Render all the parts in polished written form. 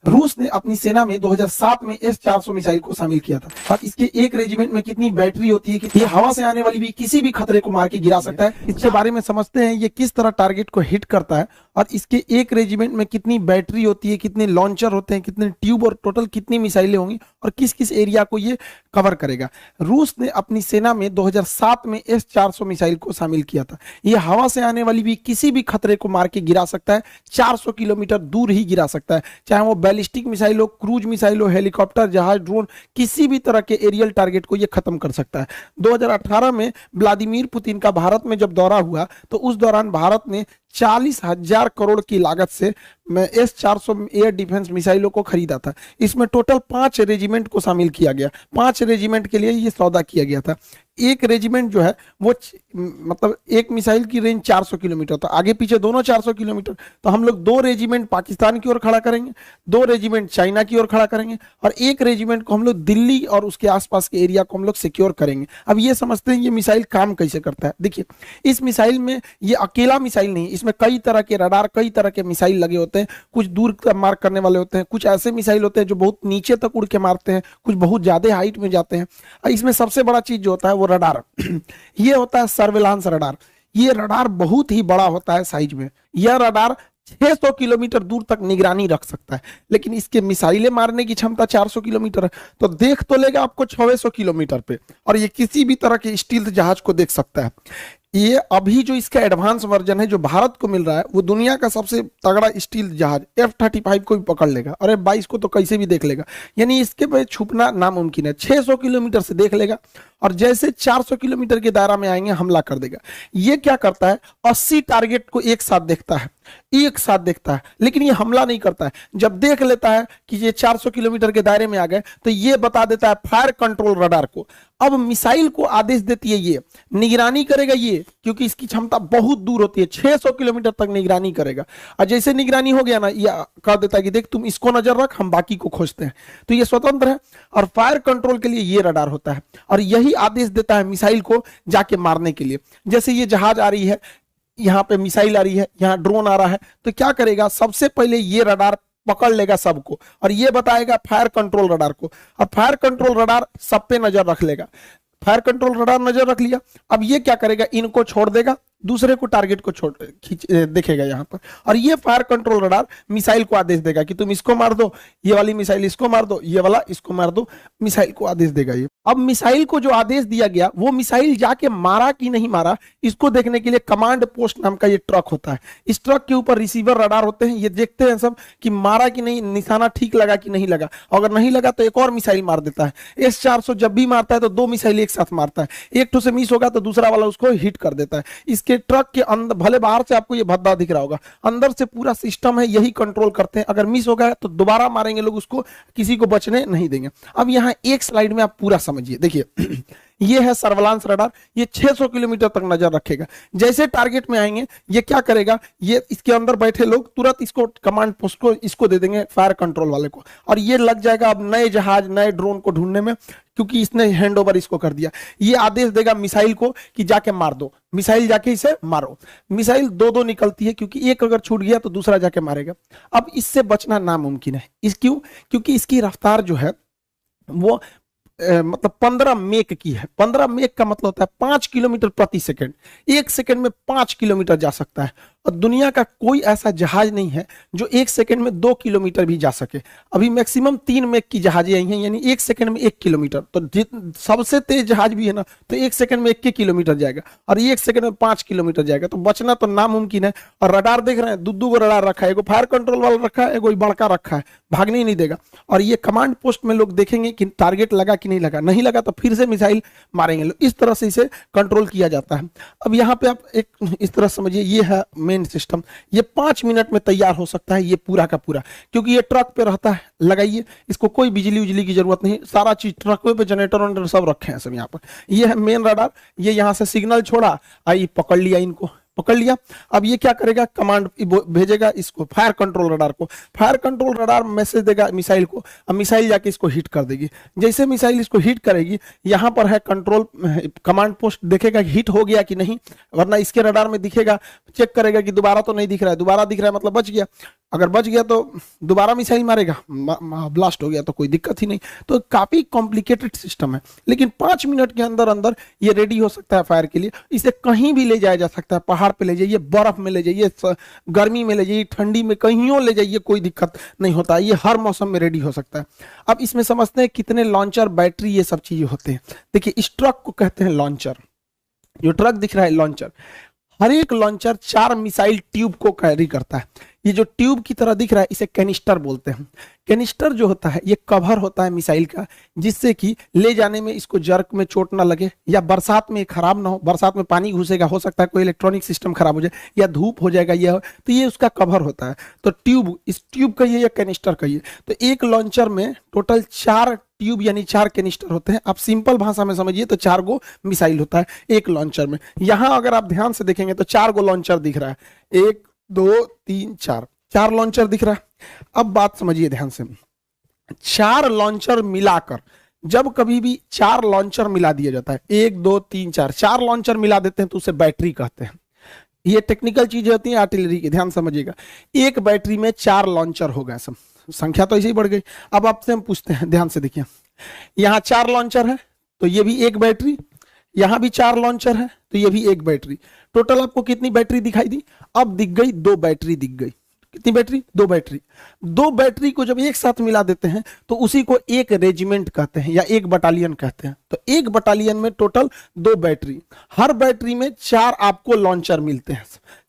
रूस ने अपनी सेना में 2007 में S-400 मिसाइल को शामिल किया था और इसके एक रेजिमेंट में कितनी बैटरी होती है कि ये हवा से आने वाली भी किसी भी खतरे को मार के गिरा सकता है। इसके बारे में समझते हैं ये किस तरह टारगेट को हिट करता है और इसके एक रेजिमेंट में कितनी बैटरी होती है, कितने लॉन्चर होते हैं, कितने ट्यूब और टोटल कितनी मिसाइलें होंगी और किस किस एरिया को ये कवर करेगा। रूस ने अपनी सेना में 2007 में S-400 मिसाइल को शामिल किया था। ये हवा से आने वाली भी किसी भी खतरे को मार के गिरा सकता है, 400 किलोमीटर दूर ही गिरा सकता है, चाहे वो बैलिस्टिक मिसाइल हो, क्रूज मिसाइल हो, हेलीकॉप्टर, जहाज, ड्रोन, किसी भी तरह के एरियल टारगेट को ये खत्म कर सकता है। 2018 में व्लादिमीर पुतिन का भारत में जब दौरा हुआ तो उस दौरान भारत ने 40,000 करोड़ की लागत से S-400 एयर डिफेंस मिसाइलों को खरीदा था। इसमें टोटल 5 रेजिमेंट को शामिल किया गया, 5 रेजिमेंट के लिए ये सौदा किया गया था। एक रेजिमेंट जो है वो मतलब एक मिसाइल की रेंज 400 किलोमीटर, तो आगे पीछे दोनों 400 किलोमीटर, तो हम लोग 2 रेजिमेंट पाकिस्तान की ओर खड़ा करेंगे, 2 रेजिमेंट चाइना की ओर खड़ा करेंगे और एक रेजिमेंट को हम लोग दिल्ली और उसके आसपास के एरिया को हम लोग सिक्योर करेंगे। अब ये समझते हैं ये मिसाइल काम कैसे करता है। देखिए, इस मिसाइल में ये अकेला मिसाइल नहीं, इसमें कई तरह के रडार, कई तरह के मिसाइल लगे होते हैं। कुछ दूर मार करने वाले होते हैं, कुछ ऐसे मिसाइल होते हैं जो बहुत नीचे तक उड़ के मारते हैं, कुछ बहुत ज्यादा हाइट में जाते हैं। इसमें सबसे बड़ा चीज जो होता है वो रडार ये होता है सर्विलांस रडार। ये रडार बहुत ही बड़ा होता है साइज में। यह रडार 600 किलोमीटर दूर तक निगरानी रख सकता है, लेकिन इसके मिसाइलें मारने की क्षमता 400 किलोमीटर है, तो देख तो लेगा आपको 600 किलोमीटर पे, और ये किसी भी तरह के स्टील्थ जहाज को देख सकता है। ये अभी जो इसका एडवांस वर्जन है जो भारत को मिल रहा है वो दुनिया का सबसे तगड़ा स्टील जहाज F-35 को भी पकड़ लेगा और F-22 को तो कैसे भी देख लेगा, यानी इसके पे छुपना नामुमकिन है। 600 किलोमीटर से देख लेगा और जैसे 400 किलोमीटर के दायरा में आएंगे हमला कर देगा। ये क्या करता है, 80 टारगेट को एक साथ देखता है, लेकिन ये हमला नहीं करता है। जब देख लेता है कि ये 400 किलोमीटर के दायरे में आ गए तो ये बता देता है फायर कंट्रोल रडार को। अब मिसाइल को आदेश देती है, ये निगरानी करेगा ये, क्योंकि इसकी क्षमता बहुत दूर होती है, 600 किलोमीटर तक निगरानी करेगा। और जैसे निगरानी हो गया ना, ये कह देता है कि देख तुम इसको नजर रख, हम बाकी को खोजते हैं। तो ये स्वतंत्र है और फायर कंट्रोल के लिए ये रडार होता है और यही आदेश देता है मिसाइल को जाके मारने के लिए। जैसे ये जहाज आ रही है, यहाँ पे मिसाइल आ रही है, यहाँ ड्रोन आ रहा है, तो क्या करेगा, सबसे पहले ये रडार पकड़ लेगा सबको और ये बताएगा फायर कंट्रोल रडार को, और फायर कंट्रोल रडार सब पे नजर रख लेगा। फायर कंट्रोल रडार नजर रख लिया, अब ये क्या करेगा, इनको छोड़ देगा, दूसरे को टारगेट को छोड़ देखेगा यहाँ पर, और ये फायर कंट्रोल रडार मिसाइल को आदेश देगा कि तुम इसको मार दो, ये वाली मिसाइल इसको मार दो, ये वाला इसको मार दो, मिसाइल को आदेश देगा ये। अब मिसाइल को जो आदेश दिया गया वो मिसाइल जाके मारा कि नहीं मारा इसको देखने के लिए कमांड पोस्ट नाम का ये ट्रक होता है। इस ट्रक के ऊपर रिसीवर रडार होते हैं, ये देखते हैं सब कि मारा कि नहीं, निशाना ठीक लगा कि नहीं लगा। अगर नहीं लगा तो एक और मिसाइल मार देता है। S-400 जब भी मारता है तो 2 मिसाइल एक साथ मारता है, एक तो से मिस होगा तो दूसरा वाला उसको हिट कर देता है। इसके ट्रक के अंदर, भले बाहर से आपको ये भद्दा दिख रहा होगा, अंदर से पूरा सिस्टम है, यही कंट्रोल करते हैं। अगर मिस हो गया तो दोबारा मारेंगे लोग उसको, किसी को बचने नहीं देंगे। अब यहाँ एक स्लाइड में आप पूरा समझिए, देखिए ये है सर्विलांस रडार, ये 600 किलोमीटर तक नजर रखेगा। जैसे टारगेट में आएंगे ये क्या करेगा, ये इसके अंदर बैठे लोग तुरंत इसको कमांड पोस्ट को इसको दे देंगे फायर कंट्रोल वाले को, और ये लग जाएगा अब नए जहाज, नए ड्रोन को ढूंढने में, क्योंकि इसने हैंड ओवर इसको कर दिया। ये आदेश देगा मिसाइल को कि जाके मार दो, मिसाइल जाके इसे मारो। मिसाइल 2-2 निकलती है, क्योंकि एक अगर छूट गया तो दूसरा जाके मारेगा। अब इससे बचना नामुमकिन है। क्यों? क्योंकि इसकी रफ्तार जो है वो मतलब 15 मेक की है। 15 मेक का मतलब होता है 5 किलोमीटर प्रति सेकंड, 1 सेकंड में 5 किलोमीटर जा सकता है। और दुनिया का कोई ऐसा जहाज नहीं है जो 1 सेकंड में 2 किलोमीटर भी जा सके। अभी मैक्सिमम 3 मेक की जहाजें आई हैं, यानी 1 सेकंड में 1 किलोमीटर। तो सबसे तेज जहाज भी है ना, तो 1 सेकंड में 1 किलोमीटर जाएगा, और 1 सेकंड में 5 किलोमीटर जाएगा। तो बचना तो नामुमकिन है। और रडार देख रहे हैं, 2 रडार रखा है, एगो फायर कंट्रोल वाला रखा है, एगो बड़का रखा है, भागने ही नहीं देगा। और ये कमांड पोस्ट में लोग देखेंगे कि टारगेट लगा कि नहीं लगा, नहीं लगा तो फिर से मिसाइल मारेंगे लोग। इस तरह से इसे कंट्रोल किया जाता है। अब यहाँ पे आप एक इस तरह समझिए, ये है मेन सिस्टम। ये 5 मिनट में तैयार हो सकता है, ये पूरा का पूरा, क्योंकि ये ट्रक पे रहता है। लगाइए, इसको कोई बिजली उजली की जरूरत नहीं, सारा चीज ट्रक पे, जनरेटर वनरेटर सब रखे हैं सब यहाँ पर। ये है मेन रडार, ये यहाँ से सिग्नल छोड़ा, आई पकड़ लिया इनको, पकड़ लिया। अब ये क्या करेगा, कमांड भेजेगा इसको फायर कंट्रोल रडार को, फायर कंट्रोल रडार मैसेज देगा मिसाइल को, अब मिसाइल जाके इसको हिट कर देगी। जैसे मिसाइल इसको हिट करेगी, यहाँ पर है कंट्रोल कमांड पोस्ट, देखेगा हिट हो गया कि नहीं, वरना इसके रडार में दिखेगा, चेक करेगा कि दोबारा तो नहीं दिख रहा है, दोबारा दिख रहा है मतलब बच गया, अगर बच गया तो दोबारा मिसाइल मारेगा, ब्लास्ट हो गया तो कोई दिक्कत ही नहीं। तो काफी कॉम्प्लिकेटेड सिस्टम है, लेकिन 5 मिनट के अंदर अंदर ये रेडी हो सकता है फायर के लिए। इसे कहीं भी ले जाया जा सकता है, पहाड़ पे ले जाइए, बर्फ में ले जाइए, गर्मी में ले जाइए, ठंडी में, कहीं ले जाइए, कोई दिक्कत नहीं होता, ये हर मौसम में रेडी हो सकता है। अब इसमें समझते हैं कितने लॉन्चर, बैटरी, ये सब चीजें होते हैं। देखिए इस ट्रक को कहते हैं लॉन्चर, जो ट्रक दिख रहा है लॉन्चर, हर एक लॉन्चर 4 मिसाइल ट्यूब को कैरी करता है। ये जो ट्यूब की तरह दिख रहा है इसे कैनिस्टर बोलते हैं। कैनिस्टर जो होता है ये कवर होता है मिसाइल का, जिससे कि ले जाने में इसको जर्क में चोट ना लगे, या बरसात में खराब ना हो, बरसात में पानी घुसेगा, हो सकता है कोई इलेक्ट्रॉनिक सिस्टम खराब हो जाए, या धूप हो जाएगा, ये तो ये उसका कवर होता है। तो ट्यूब, इस ट्यूब कहिए या कैनिस्टर कहिए। तो एक लॉन्चर में टोटल 4 ट्यूब यानी 4 कैनिस्टर होते हैं। आप सिंपल भाषा में समझिए तो 4 गो मिसाइल होता है एक लॉन्चर में। यहां अगर आप ध्यान से देखेंगे तो 4 गो लॉन्चर दिख रहा है, 1 2 3 4 लॉन्चर दिख रहा है। अब बात समझिए ध्यान से, 4 लॉन्चर मिलाकर, जब कभी भी 4 लॉन्चर मिला दिया जाता है, 1 2 3 4 लॉन्चर मिला देते हैं तो उसे बैटरी कहते हैं। ये टेक्निकल चीजें होती हैं आर्टिलरी की, ध्यान समझिएगा। एक बैटरी में 4 लॉन्चर हो गए, सब संख्या तो ऐसे ही बढ़ गई। अब आपसे हम पूछते हैं, ध्यान से देखिए, यहां 4 लॉन्चर है तो ये भी एक बैटरी, यहां भी 4 लॉन्चर है तो ये भी एक बैटरी। टोटल आपको कितनी बैटरी दिखाई दी? अब दिख गई 2 बैटरी दिख गई। कितनी बैटरी? 2 बैटरी। 2 बैटरी को जब एक साथ मिला देते हैं तो उसी को एक रेजिमेंट कहते हैं या एक बटालियन कहते हैं। तो एक बटालियन में टोटल 2 बैटरी, हर बैटरी में 4 आपको लॉन्चर मिलते हैं,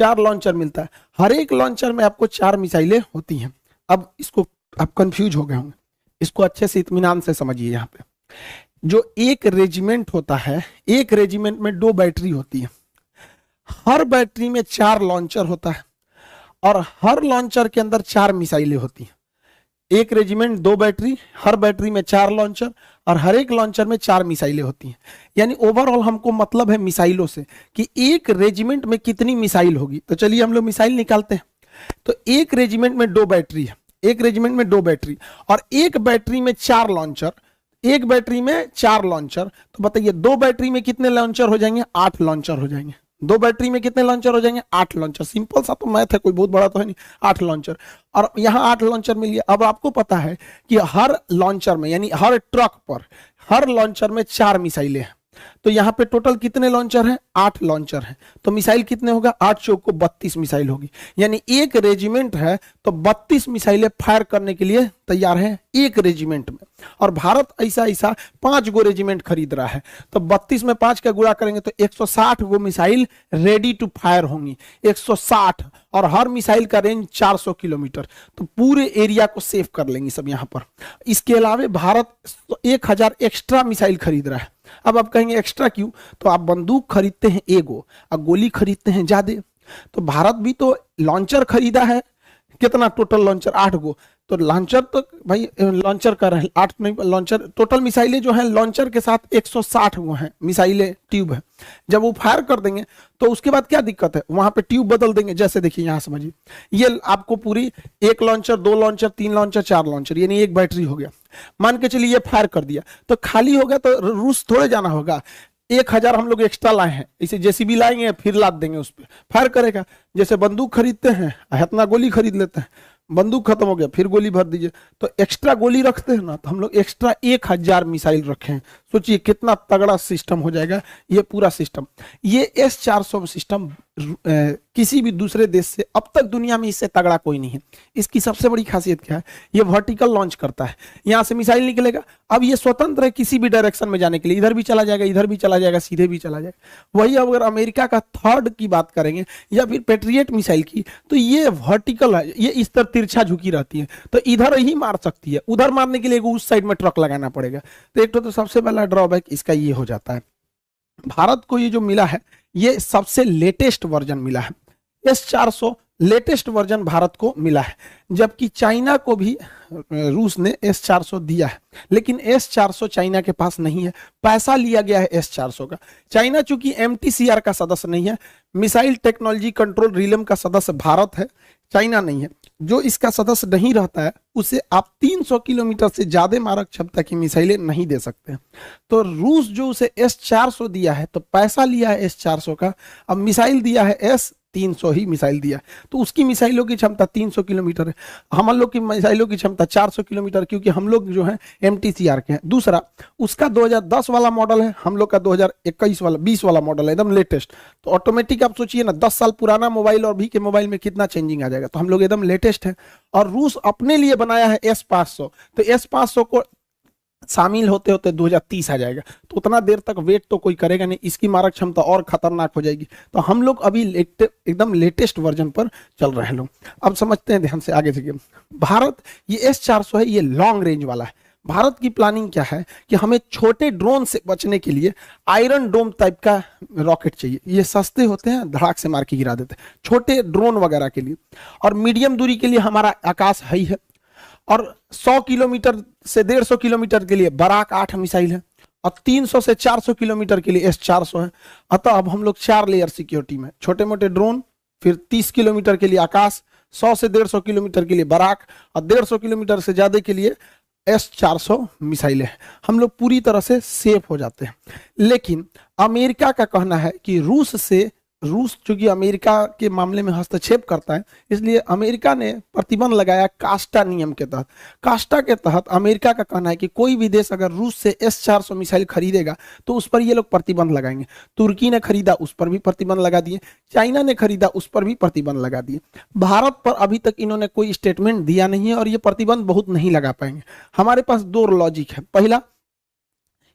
4 लॉन्चर मिलता है। हर एक लॉन्चर में आपको 4 मिसाइलें होती हैं। अब इसको आप कंफ्यूज हो गए होंगे, इसको अच्छे से इत्मीनान से समझिए। यहाँ पे जो एक रेजिमेंट होता है, एक रेजिमेंट में 2 बैटरी होती है, हर बैटरी में 4 लॉन्चर होता है और हर लॉन्चर के अंदर 4 मिसाइलें होती हैं। एक रेजिमेंट 2 बैटरी, हर बैटरी में 4 लॉन्चर और हर एक लॉन्चर में 4 मिसाइलें होती हैं। यानी ओवरऑल हमको मतलब है मिसाइलों से कि एक रेजिमेंट में कितनी मिसाइल होगी। तो चलिए हम लोग मिसाइल निकालते हैं। तो एक रेजिमेंट में 2 बैटरी है, एक रेजिमेंट में 2 बैटरी और एक बैटरी में 4 लॉन्चर, एक बैटरी में 4 लॉन्चर। तो बताइए 2 बैटरी में कितने लॉन्चर हो जाएंगे? 8 लॉन्चर हो जाएंगे। 2 बैटरी में कितने लॉन्चर हो जाएंगे? 8 लॉन्चर। सिंपल सा तो मैथ है, कोई बहुत बड़ा तो है नहीं। 8 लॉन्चर और यहाँ 8 लॉन्चर मिल गया। अब आपको पता है कि हर लॉन्चर में यानी हर ट्रक पर, हर लॉन्चर में 4 मिसाइलें हैं। तो यहाँ पे टोटल कितने लॉन्चर हैं? 8 लॉन्चर हैं। तो मिसाइल कितने होगा? 8 चौक को 32 मिसाइल होगी। यानी एक रेजिमेंट है तो 32 मिसाइलें फायर करने के लिए तैयार है एक रेजिमेंट में। और भारत ऐसा 5 गो रेजिमेंट खरीद रहा है, तो 32 में 5 का गुणा करेंगे तो 160 गो मिसाइल रेडी टू फायर होंगी। 160 और हर मिसाइल का रेंज 400 किलोमीटर, तो पूरे एरिया को सेव कर लेंगे सब यहाँ पर। इसके अलावा भारत 1000 एक्स्ट्रा मिसाइल खरीद रहा है। अब आप कहेंगे एक्स्ट्रा क्यों? तो आप बंदूक खरीदते हैं एगो और गोली खरीदते हैं ज्यादा, तो भारत भी तो लॉन्चर खरीदा है। कितना टोटल लॉन्चर? 8 गो। तो लॉन्चर तो भाई लॉन्चर कर रहे हैं 8 नहीं, लॉन्चर टोटल मिसाइलें जो हैं लॉन्चर के साथ 160 गो हैं मिसाइलें, ट्यूब है। जब वो फायर कर देंगे तो उसके बाद क्या दिक्कत है? वहां पे ट्यूब बदल देंगे। जैसे देखिए यहाँ समझिए, ये आपको पूरी 1 लॉन्चर, 2 लॉन्चर, 3 लॉन्चर, 4 लॉन्चर, यानी एक बैटरी हो गया। मान के चलिए ये फायर कर दिया तो खाली हो गया, तो रूस थोड़े जाना होगा। 1000 हम लोग एक्स्ट्रा लाए हैं, इसे जेसीबी लाएंगे फिर लाद देंगे, उस पर फायर करेगा। जैसे बंदूक खरीदते हैं, इतना गोली खरीद लेते हैं, बंदूक खत्म हो गया फिर गोली भर दीजिए, तो एक्स्ट्रा गोली रखते हैं ना, तो हम लोग एक्स्ट्रा 1000 मिसाइल रखे हैं। सोचिए कितना तगड़ा सिस्टम हो जाएगा ये पूरा सिस्टम। ये S-400 सिस्टम किसी भी दूसरे देश से अब तक दुनिया में इससे तगड़ा कोई नहीं है। इसकी सबसे बड़ी खासियत क्या है? ये वर्टिकल लॉन्च करता है, यहाँ से मिसाइल निकलेगा। अब ये स्वतंत्र है किसी भी डायरेक्शन में जाने के लिए, इधर भी चला जाएगा, इधर भी चला जाएगा, सीधे भी चला जाएगा। वही अगर अमेरिका का थर्ड की बात करेंगे या फिर पेट्रियट मिसाइल की, तो ये वर्टिकल है, ये इस तरह तिरछा झुकी रहती है, तो इधर ही मार सकती है। उधर मारने के लिए उस साइड में ट्रक लगाना पड़ेगा। तो एक तो सबसे पहला ड्रॉबैक इसका ये हो जाता है। भारत को ये जो मिला है ये सबसे लेटेस्ट वर्जन मिला है। S-400 लेटेस्ट वर्जन भारत को मिला है, जबकि चाइना को भी रूस ने S-400 दिया है, लेकिन S-400 चाइना के पास नहीं है। पैसा लिया गया है S-400 का। चाइना चूंकि MTCR का सदस्य नहीं है, मिसाइल टेक्नोलॉजी कंट्रोल रिलम का सदस्य भारत है, चाइना नहीं है। जो इसका सदस्य नहीं रहता है उसे आप 300 किलोमीटर से ज्यादा मारक क्षमता की मिसाइलें नहीं दे सकते हैं। तो रूस जो उसे S-400 दिया है, तो पैसा लिया है S-400 का, अब मिसाइल दिया है S-300 ही मिसाइल दिया, तो उसकी मिसाइलों की क्षमता 300 किलोमीटर है, हम लोग की मिसाइलों की क्षमता 400 किलोमीटर, क्योंकि हम लोग जो है MTCR के हैं। दूसरा, उसका 2010 वाला मॉडल है, हम लोग का 2021 वाला 20 वाला मॉडल है, एकदम लेटेस्ट। तो ऑटोमेटिक आप सोचिए ना, 10 साल पुराना मोबाइल और अभी के मोबाइल में कितना चेंजिंग आ जाएगा। तो हम लोग एकदम लेटेस्ट है। और रूस अपने लिए बनाया है S-500, तो S-500 को शामिल होते होते 2030 आ जाएगा, तो उतना देर तक वेट तो कोई करेगा नहीं, इसकी मारक क्षमता और खतरनाक हो जाएगी। तो हम लोग अभी एकदम लेटेस्ट वर्जन पर चल रहे हैं लोग। अब समझते हैं ध्यान से आगे से। भारत ये S-400 है, ये लॉन्ग रेंज वाला है। भारत की प्लानिंग क्या है कि हमें छोटे ड्रोन से बचने के लिए आयरन डोम टाइप का रॉकेट चाहिए। ये सस्ते होते हैं, धड़ाक से मार के गिरा देते हैं, छोटे ड्रोन वगैरह के लिए। और मीडियम दूरी के लिए हमारा आकाश है ही है, और 100 किलोमीटर से 150 किलोमीटर के लिए बराक 8 मिसाइल है, और 300 से 400 किलोमीटर के लिए S-400 है। अतः अब हम लोग 4 लेयर सिक्योरिटी में, छोटे मोटे ड्रोन, फिर 30 किलोमीटर के लिए आकाश, 100 से 150 किलोमीटर के लिए बराक, और 150 किलोमीटर से ज्यादा के लिए S-400 मिसाइलें, हम लोग पूरी तरह से सेफ हो जाते हैं। लेकिन अमेरिका का कहना है कि रूस चूंकि अमेरिका के मामले में हस्तक्षेप करता है, इसलिए अमेरिका ने प्रतिबंध लगाया कास्टा नियम के तहत। कास्टा के तहत अमेरिका का कहना है कि कोई भी देश अगर रूस से S-400 मिसाइल खरीदेगा तो उस पर ये लोग प्रतिबंध लगाएंगे। तुर्की ने खरीदा, उस पर भी प्रतिबंध लगा दिए, चाइना ने खरीदा, उस पर भी प्रतिबंध लगा दिए। भारत पर अभी तक इन्होंने कोई स्टेटमेंट दिया नहीं है, और ये प्रतिबंध बहुत नहीं लगा पाएंगे। हमारे पास 2 लॉजिक है। पहला,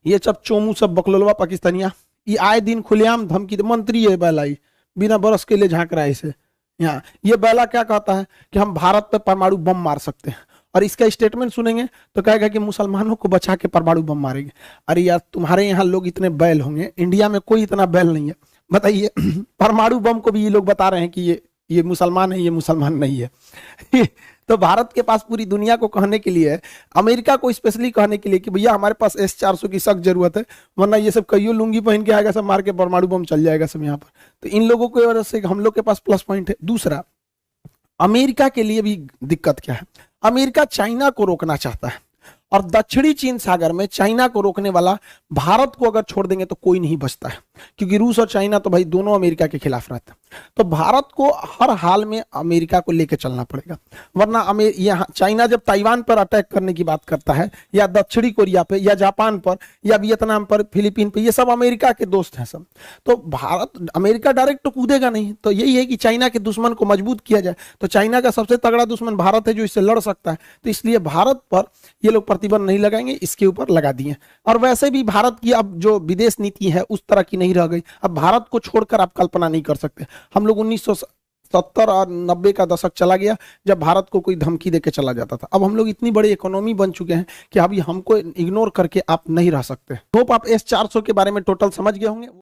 ये सब चोमू सब बकलोलवा पाकिस्तानिया, ये आए दिन खुलेआम धमकी, मंत्री है बैलाई, बिना बरस के लिए झांक रहा है इसे यहाँ। ये बैला क्या कहता है कि हम भारत पे परमाणु बम मार सकते हैं, और इसका स्टेटमेंट सुनेंगे तो कहेगा कि मुसलमानों को बचा के परमाणु बम मारेंगे। अरे यार, तुम्हारे यहाँ लोग इतने बैल होंगे, इंडिया में कोई इतना बैल नहीं है, बताइए। परमाणु बम को भी ये लोग बता रहे हैं कि ये मुसलमान है, ये मुसलमान नहीं है। तो भारत के पास पूरी दुनिया को कहने के लिए, अमेरिका को स्पेशली कहने के लिए कि भैया हमारे पास S-400 की सख्त जरूरत है, वरना ये सब कईयों लुंगी पहन के आएगा, सब मार के परमाणु बम चल जाएगा सब यहाँ पर। तो इन लोगों की वजह से हम लोग के पास प्लस पॉइंट है। दूसरा, अमेरिका के लिए भी दिक्कत क्या है, अमेरिका चाइना को रोकना चाहता है, और दक्षिणी चीन सागर में चाइना को रोकने वाला भारत को अगर छोड़ देंगे तो कोई नहीं बचता है, क्योंकि रूस और चाइना तो भाई दोनों अमेरिका के खिलाफ रहते हैं। तो भारत को हर हाल में अमेरिका को लेकर चलना पड़ेगा, वरना यहाँ चाइना जब ताइवान पर अटैक करने की बात करता है, या दक्षिणी कोरिया पे, या जापान पर, या वियतनाम पर, फिलीपीन पे, ये सब अमेरिका के दोस्त हैं सब। तो अमेरिका डायरेक्ट तो कूदेगा नहीं। तो यही है कि चाइना के दुश्मन को मजबूत किया जाए। तो चाइना का सबसे तगड़ा दुश्मन भारत है जो इससे लड़ सकता है, तो इसलिए भारत पर ये लोग प्रतिबंध नहीं लगाएंगे, इसके ऊपर लगा दिए। और वैसे भी भारत की अब जो विदेश नीति है उस तरह की नहीं रह गई। अब भारत को छोड़कर आप कल्पना नहीं कर सकते। हम लोग 1970 और 90 का दशक चला गया जब भारत को कोई धमकी देके चला जाता था। अब हम लोग इतनी बड़ी इकोनॉमी बन चुके हैं कि अभी हमको इग्नोर करके आप नहीं रह सकते। होप आप S-400 के बारे में टोटल समझ गए होंगे।